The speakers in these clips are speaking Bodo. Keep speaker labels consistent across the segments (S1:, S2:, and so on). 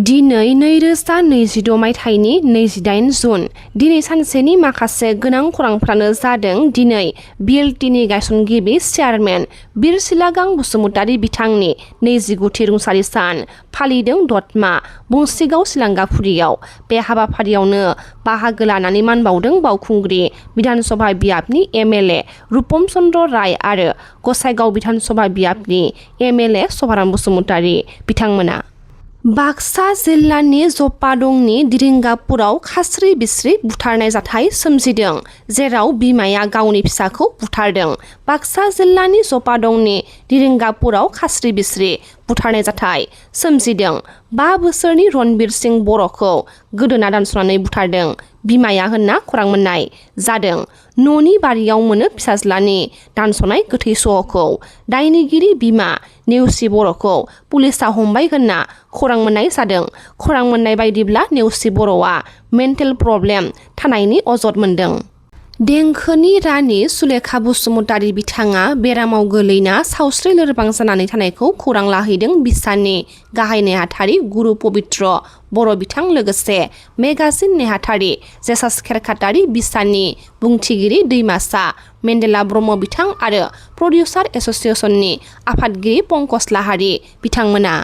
S1: दिनै 2026 मायथाइनि 28 जुन दिनै सानसेनि माखासे गोनां खौरांफ्रानो जादों। दिनै बिएलटिनि गायसनगिरि चेयारमेन बिरसिलागां बसुमतारी बिथांनि 29थि रुंसारि सान फालिदों दतमा बंसिगाव सिलांगाफुरियाव। बे हाबाफारियावनो बाहागो लानानै मान बावदों बावखुंग्रि बिधानसभा बियाबनि एमएलए रुपम चन्द्र राय आरो गसाइगाव बिधानसभा बियाबनि एमएलए सभाराम बसुमतारी बिथांमोना। बाक्सा जिल्लानि जपादंनि दिरिंगापुराव खास्रि बिस्रि बुथारनाय जाथाय सोमजिदों, जेराव बिमाया गावनि फिसाखौ बुथारदों। बाक्सा जिल्लानि जपादंनि दिरिंगापुराव खास्रि बिस्रि बुथारनाय जाथाय सोमजिदों। 5 बोसोरनि रणबीर सिंह बर'खौ गोदोना दानस'नानै बुथारदों बिमाया होनना खौरां मोननाय जादों। न'नि बारियाव मोनो फिसाज्लानि दानस'नाय गोथै सह'खौ। दायनिगिरि बिमा नेवसि बर'खौ पुलिसा हमबाय होनना खौरां मोननाय जादों। खौरां मोननाय बायदिब्ला नेवसि बर'आ मेन्टेल प्रब्लेम थानायनि अजद मोनदों। देंखोनि रानि सुलेखा बसुमतारी बिथाङा बेरामाव गोलैना सावस्रि लोरबां जानानै थानायखौ खौरां लाहैदों बिसाननि गाहाय नेहाथारि गुरु पबित्र बर' बिथां लोगोसे मेगाजिन नेहाथारि जेसास खेरखातारि बिसाननि बुंथिगिरि दैमासा मेन्देला ब्रह्म बिथां आरो प्रडिउसार एस'सिएशननि आफादगिरि पंकज लाहारि बिथांमोना।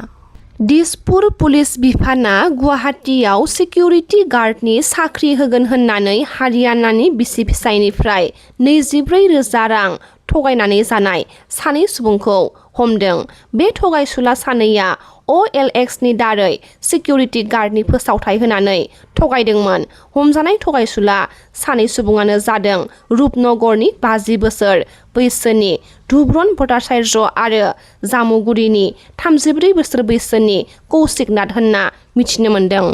S1: दिसपुर पुलिस बिफाना गुवाहाटीयाव सिकिउरिटि गार्डनि साख्रि होगोन होननानै हारियानानि बिसि फिसायनिफ्राय 24,000 रां थगायनानै जानाय सानै सुबुंखौ हमदों। बे थगायसुला सानैया OLXनि दारै सिकिउरिटि गार्डनि फोसावथाय होनानै थगायदोंमोन। हमजानाय थगायसुला सानै सुबुङानो जादों रुपनगरनि 50 बोसोर बैसोनि धुब्रन भट्टाचार्य आरो जामुगुरिनि 34 बोसोर बैसोनि कौशिक नाथ होनना मिथिनो मोन्दों।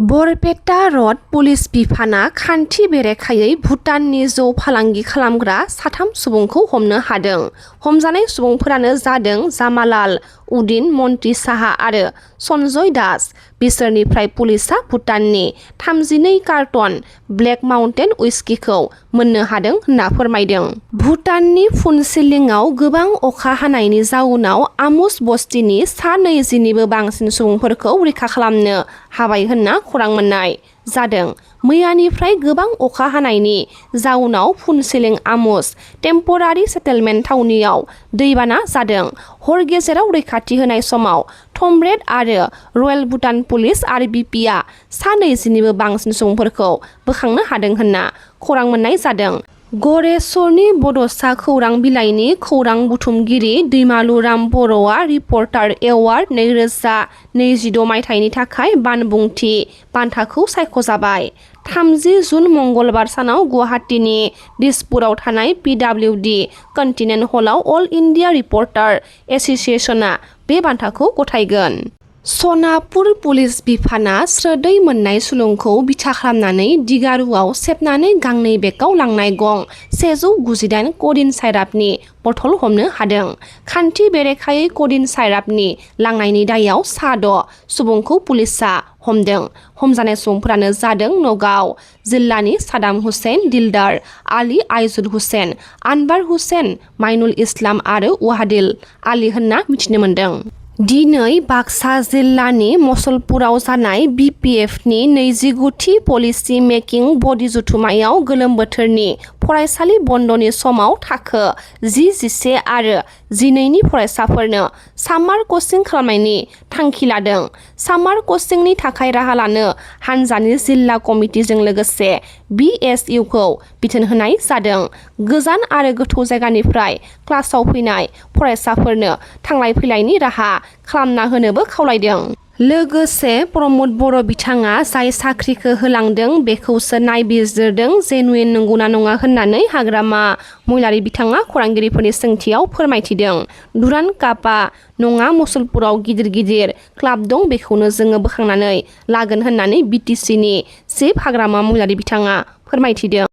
S1: बरपेटा रड पुलिस बिफाना खान्थि बेरेखायै भुटाननि जौ फालांगि खालामग्रा 3 सुबुंखौ हमनो हादों। हमजानाय सुबुंफोरानो जादों जामालाल उदिन मन्त्रि साहा आरो सन्जय दास। बिसोरनिफ्राय पुलिसा भुटाननि 32 कार्टन ब्लेक माउन्टेन उइस्किखौ मोननो हादों होनना फोरमायदों। भुटाननि फुनसिलिंआव गोबां अखा हानायनि जाउनाव आमुस बस्तिनि सा 20निबो बांसिन सुबुंफोरखौ रैखा खालामनो हाबाय होनना खौरां मोननाय जादों। मैयानिफ्राय गोबां अखा हानायनि जाउनाव फुनसिलिं आमुस टेम्परारि सेटेलमेन्ट थावनियाव दैबाना जादों। हर गेजेराव रैखाथि होनाय समाव थमब्रेड आरो रयेल भुटान पुलिस RBPआ सा 20निबो बांसिन सुबुंफोरखौ बोखांनो हादों होनना खौरां मोननाय जादों। गरेस्वरनि बड'सा खौरां बिलाइनि खौरां बुथुमगिरि दैमालुराम बर'आ रिपर्टार एवार्ड 2026 मायथाइनि थाखाय बानबुंथि बान्थाखौ सायख'जाबाय। 30 जुन मंगलबार सानाव गुवाहाटीनि दिसपुराव थानाय PWD कन्टिनेन्ट हलाव अल इन्डिया रिपर्टार एस'सिएशनआ बे बान्थाखौ गथायगोन। सनापुर पुलिस बिफाना स्रोदै मोननाय सुलुंखौ बिथा खालामनानै दिगारुआव सेबनानै गांनै बेगआव लांनाय गं 198 कडिन साइरापनि बथल हमनो हादों। खान्थि बेरेखायै कडिन साइरापनि लांनायनि दायाव 6 सुबुंखौ पुलिसा हमदों। हमजानाय सुबुंफोरानो जादों नगाव जिल्लानि सादाम हुसेन दिलदार, आली आइजुल हुसेन, आनबार हुसेन, माइनुल इस्लाम आरो वाहादिल आली होनना मिथिनो मोन्दों। दिनै बाक्सा जिल्लानि मसलपुराव जानाय BPFनि 29थि पलिसि मेकिं बडि जथुम्मायाव गोलोम बोथोरनि फरायसालि बन्दनि समाव थाखो 10, 11 आरो 12नि फरायसाफोरनो सामार कचिं खालामनायनि थांखि लादों। सामार कचिंनि थाखाय राहा लानो हानजानि जिल्ला कमिटिजों लोगोसे BSUखौ बिथोन होनाय जादों। गोजान आरो गोथौ जायगानिफ्राय क्लासाव फैनाय फरायसाफोरनो थांलाय फैलायनि राहा खालामना होनोबो खावलायदों। लोगोसे प्रमद बर' बिथाङा जाय साख्रिखौ होलांदों बेखौसो नायबिजिरदों जेनुइन नंगौना नङा होननानै हाग्रामा महिलारि बिथाङा खौरांगिरिफोरनि सोंथियाव फोरमायथिदों। दुरान कापआ नङा, मसलपुराव गिदिर गिदिर क्लाब दं, बेखौनो जोङो बोखांनानै लागोन होननानै BTCनि चिफ हाग्रामा महिलारि बिथाङा फोरमायथिदों।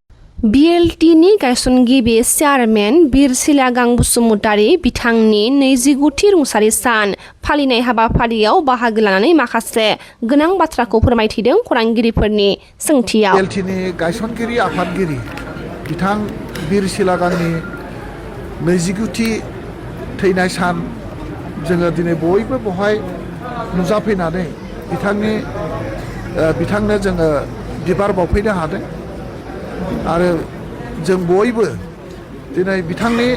S1: बिएलटिनि गायसनगिरि चेयारमेन बिरसिलागां बसुमतारी बिथांनि 29थि रुंसारि सान फालिनाय हाबाफारियाव बाहागो लानानै माखासे गोनां बाथ्राखौ फोरमायथिदों खौरांगिरिफोरनि सोंथियाव।
S2: बिएलटिनि गायसनगिरि आफादगिरि बिथां बिरसिलागांनि 29थि थैनाय सान जोङो दिनै बयबो बेवहाय नुजाफैनानै बिथांनो जोङो बिबार बावफैनो हादों आरो जों बयबो दिनै बिथांनि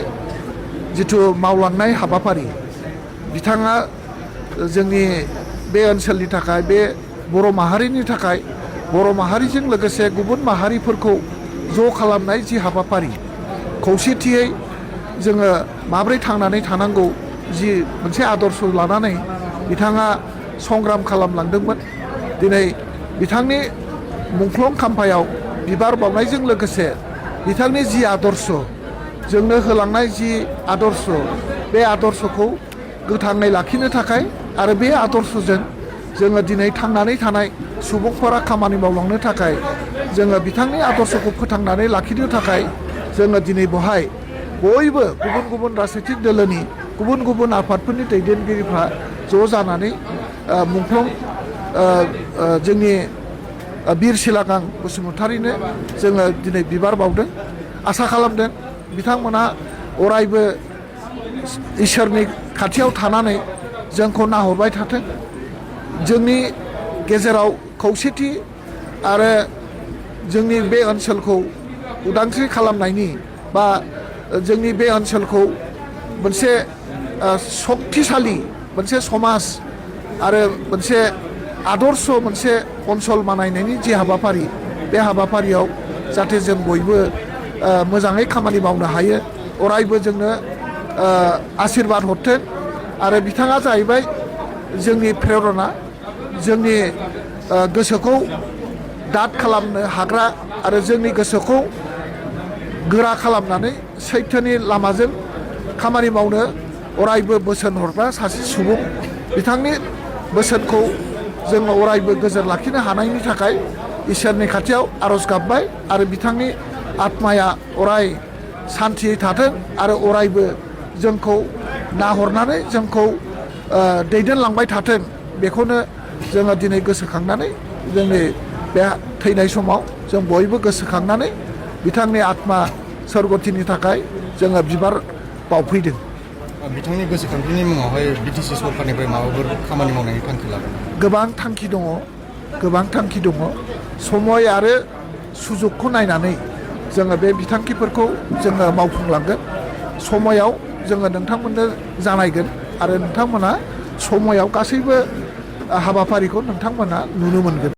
S2: जिथु मावलांनाय हाबाफारि बिथाङा जोंनि बे ओनसोलनि थाखाय बे बर' माहारिनि थाखाय बर' माहारिजों लोगोसे गुबुन माहारिफोरखौ ज' खालामनाय जि हाबाफारि खौसेथियै जोङो माब्रै थांनानै थानांगौ जि मोनसे आदर्श लानानै बिथाङा संग्राम खालामलांदोंमोन दिनै बिथांनि मुंख्लं खाम्फायाव बिबार बावनायजों लोगोसे बिथांनि जि आदर्श जोंनो होलांनाय जि आदर्श बे आदर्शखौ गोथाङै लाखिनो थाखाय आरो बे आदर्शजों जोङो दिनै थांनानै थानाय सुबुंफोरा खामानि मावलांनो थाखाय जोङो बिथांनि आदर्शखौ फोथांनानै लाखिनो थाखाय जोङो दिनै बेवहाय बयबो गुबुन गुबुन राजनैतिक दोलोनि गुबुन गुबुन आफादफोरनि दैदेनगिरिफ्रा ज' जानानै मुंख्लं जोंनि बिर सिलागां बसुमतारिनो जोङो दिनै बिबार बावदों आसा खालामदों बिथांमोनहा अरायबो इसोरनि खाथियाव थानानै जोंखौ नाहरबाय थाथों जोंनि गेजेराव खौसेथि आरो जोंनि बे ओनसोलखौ उदांस्रि खालामनायनि बा जोंनि बे ओनसोलखौ मोनसे सक्तिशालि मोनसे समाज आरो मोनसे आदर्श मोनसे ओनसोल बानायनायनि जि हाबाफारि बे हाबाफारियाव जाहाथे जों बयबो मोजाङै खामानि मावनो हायो अरायबो जोंनो आशीर्बाद हरथों आरो बिथाङा जाहैबाय जोंनि प्रेरणा जोंनि गोसोखौ दाद खालामनो हाग्रा आरो जोंनि गोसोखौ गोरा खालामनानै सैथोनि लामाजों खामानि मावनो अरायबो बोसोन हरग्रा सासे सुबुं बिथांनि बोसोनखौ जोङो अरायबो गोजोन लाखिनो हानायनि थाखाय इसोरनि खाथियाव आर'ज गाबबाय आरो बिथांनि आत्माया अराय सान्थियै थाथों आरो अरायबो जोंखौ नाहरनानै जोंखौ दैदेनलांबाय थाथों बेखौनो जोङो दिनै गोसोखांनानै जोंनि बे थैनाय समाव जों बयबो गोसोखांनानै बिथांनि आत्मा सोरगतिनि थाखाय जोङो बिबार बावफैदों
S3: बिथांनि गोसोखांथिनि मुङावहाय बिटिसि सरकारनिफ्राय माबाफोर खामानि मावनायनि थांखि लादों
S2: गोबां थांखि दङ समय आरो सुजुगखौ नायनानै जोङो बे बिथांखिफोरखौ जोङो मावफुंलांगोन समायाव जोङो नोंथांमोननो जानायगोन आरो नोंथांमोना समायाव गासैबो हाबाफारिखौ नोंथांमोना नुनो मोनगोन